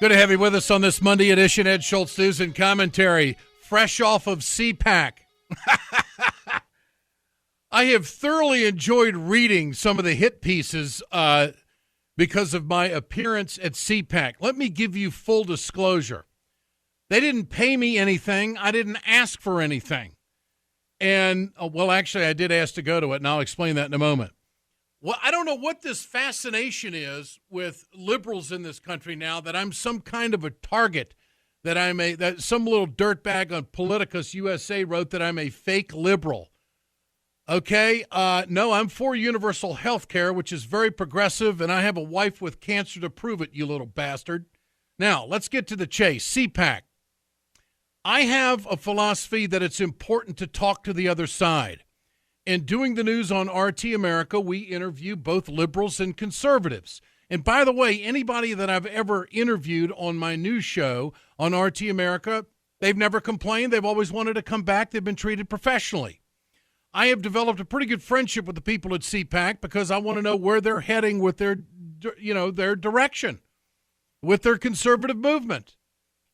Good to have you with us on this Monday edition, Ed Schultz News and Commentary, fresh off of CPAC. I have thoroughly enjoyed reading some of the hit pieces because of my appearance at CPAC. Let me give you full disclosure. They didn't pay me anything. I didn't ask for anything. And, well, actually, I did ask to go to it, and I'll explain that in a moment. Well, I don't know what this fascination is with liberals in this country now, that I'm some kind of a target, that some little dirtbag on Politicus USA wrote that I'm a fake liberal. Okay, no, I'm for universal health care, which is very progressive, and I have a wife with cancer to prove it, you little bastard. Now, let's get to the chase. CPAC. I have a philosophy that it's important to talk to the other side. And doing the news on RT America, we interview both liberals and conservatives. And by the way, anybody that I've ever interviewed on my news show on RT America, they've never complained. They've always wanted to come back. They've been treated professionally. I have developed a pretty good friendship with the people at CPAC because I want to know where they're heading with their direction, with their conservative movement.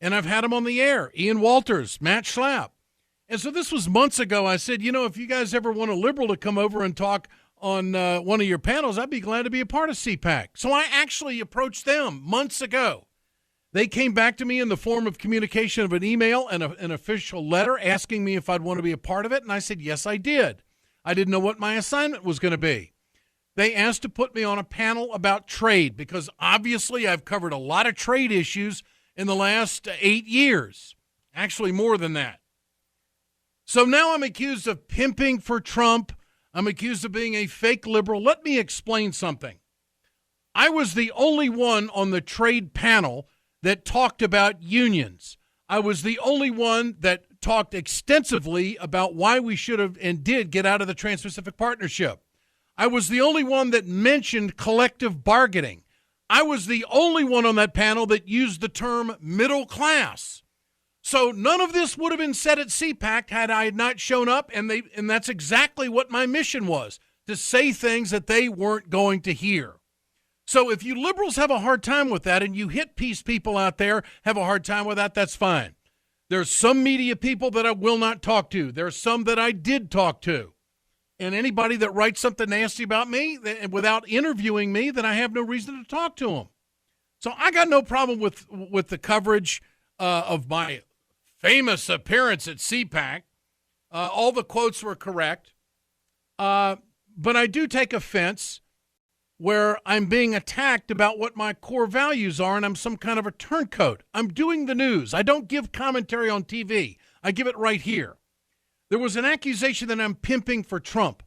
And I've had them on the air, Ian Walters, Matt Schlapp. And so this was months ago. I said, if you guys ever want a liberal to come over and talk on one of your panels, I'd be glad to be a part of CPAC. So I actually approached them months ago. They came back to me in the form of communication of an email and an official letter asking me if I'd want to be a part of it. And I said, yes, I did. I didn't know what my assignment was going to be. They asked to put me on a panel about trade because obviously I've covered a lot of trade issues in the last 8 years, actually more than that. So now I'm accused of pimping for Trump. I'm accused of being a fake liberal. Let me explain something. I was the only one on the trade panel that talked about unions. I was the only one that talked extensively about why we should have and did get out of the Trans-Pacific Partnership. I was the only one that mentioned collective bargaining. I was the only one on that panel that used the term middle class. So none of this would have been said at CPAC had I not shown up, and that's exactly what my mission was, to say things that they weren't going to hear. So if you liberals have a hard time with that, and you hit piece people out there have a hard time with that, that's fine. There's some media people that I will not talk to. There's some that I did talk to. And anybody that writes something nasty about me without interviewing me, then I have no reason to talk to them. So I got no problem with the coverage of my famous appearance at CPAC. All the quotes were correct. But I do take offense where I'm being attacked about what my core values are, and I'm some kind of a turncoat. I'm doing the news. I don't give commentary on TV. I give it right here. There was an accusation that I'm pimping for Trump.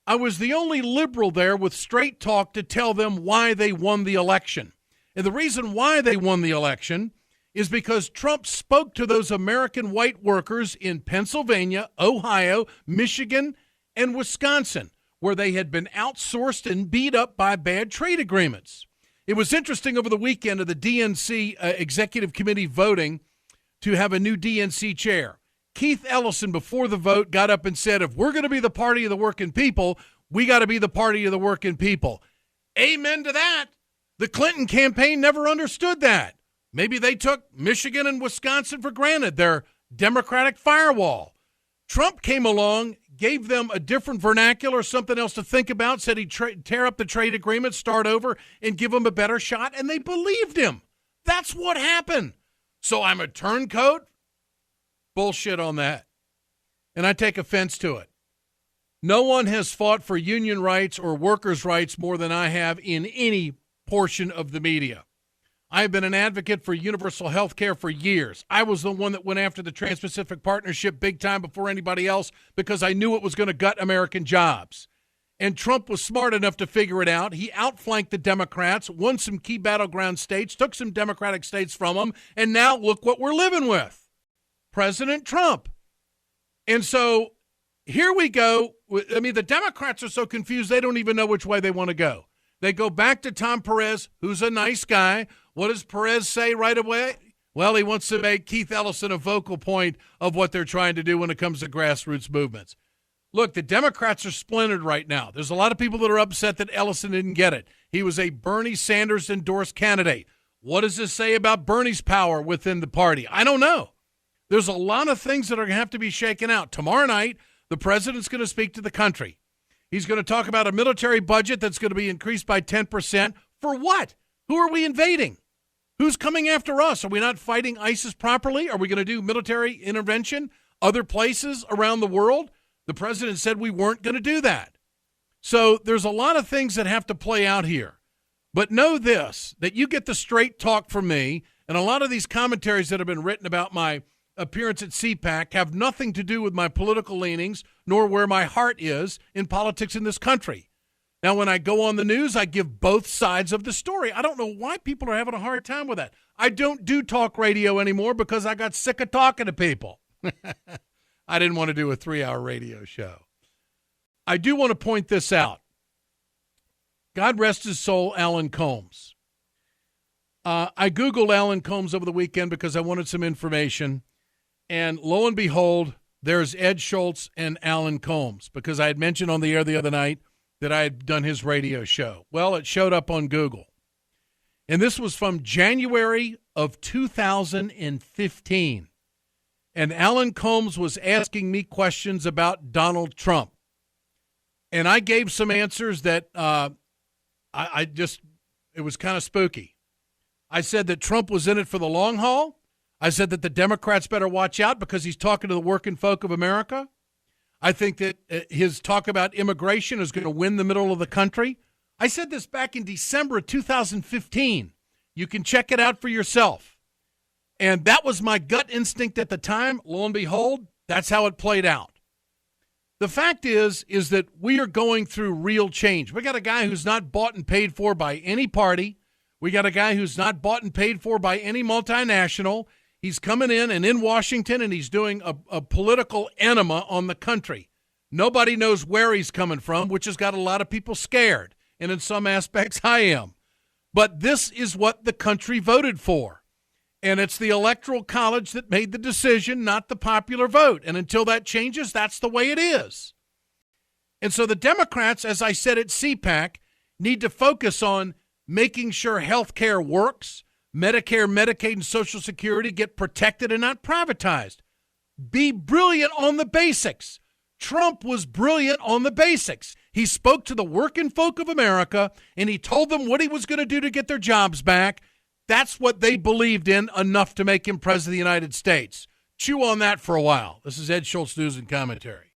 I was the only liberal there with straight talk to tell them why they won the election. And the reason why they won the election is because Trump spoke to those American white workers in Pennsylvania, Ohio, Michigan, and Wisconsin, where they had been outsourced and beat up by bad trade agreements. It was interesting over the weekend of the DNC Executive Committee voting to have a new DNC chair. Keith Ellison, before the vote, got up and said, if we're going to be the party of the working people, we got to be the party of the working people. Amen to that. The Clinton campaign never understood that. Maybe they took Michigan and Wisconsin for granted, their Democratic firewall. Trump came along, gave them a different vernacular, something else to think about, said he'd tear up the trade agreement, start over, and give them a better shot, and they believed him. That's what happened. So I'm a turncoat? Bullshit on that. And I take offense to it. No one has fought for union rights or workers' rights more than I have in any portion of the media. I have been an advocate for universal health care for years. I was the one that went after the Trans-Pacific Partnership big time before anybody else because I knew it was going to gut American jobs. And Trump was smart enough to figure it out. He outflanked the Democrats, won some key battleground states, took some Democratic states from them, and now look what we're living with. President Trump. And so here we go. I mean, the Democrats are so confused they don't even know which way they want to go. They go back to Tom Perez, who's a nice guy. What does Perez say right away? Well, he wants to make Keith Ellison a vocal point of what they're trying to do when it comes to grassroots movements. Look, the Democrats are splintered right now. There's a lot of people that are upset that Ellison didn't get it. He was a Bernie Sanders-endorsed candidate. What does this say about Bernie's power within the party? I don't know. There's a lot of things that are going to have to be shaken out. Tomorrow night, the president's going to speak to the country. He's going to talk about a military budget that's going to be increased by 10%. For what? Who are we invading? Who's coming after us? Are we not fighting ISIS properly? Are we going to do military intervention other places around the world? The president said we weren't going to do that. So there's a lot of things that have to play out here. But know this, that you get the straight talk from me, and a lot of these commentaries that have been written about my appearance at CPAC have nothing to do with my political leanings, nor where my heart is in politics in this country. Now, when I go on the news, I give both sides of the story. I don't know why people are having a hard time with that. I don't do talk radio anymore because I got sick of talking to people. I didn't want to do a 3-hour radio show. I do want to point this out. God rest his soul, Alan Combs. I Googled Alan Combs over the weekend because I wanted some information. And lo and behold, there's Ed Schultz and Alan Combs, because I had mentioned on the air the other night that I had done his radio show. Well, it showed up on Google. And this was from January of 2015. And Alan Combs was asking me questions about Donald Trump. And I gave some answers that it was kind of spooky. I said that Trump was in it for the long haul. I said that the Democrats better watch out because he's talking to the working folk of America. I think that his talk about immigration is going to win the middle of the country. I said this back in December of 2015. You can check it out for yourself. And that was my gut instinct at the time. Lo and behold, that's how it played out. The fact is that we are going through real change. We got a guy who's not bought and paid for by any party. We got a guy who's not bought and paid for by any multinational. He's coming in Washington, and he's doing a political enema on the country. Nobody knows where he's coming from, which has got a lot of people scared. And in some aspects, I am. But this is what the country voted for. And it's the Electoral College that made the decision, not the popular vote. And until that changes, that's the way it is. And so the Democrats, as I said at CPAC, need to focus on making sure health care works, Medicare, Medicaid, and Social Security get protected and not privatized. Be brilliant on the basics. Trump was brilliant on the basics. He spoke to the working folk of America, and he told them what he was going to do to get their jobs back. That's what they believed in enough to make him president of the United States. Chew on that for a while. This is Ed Schultz, News and Commentary.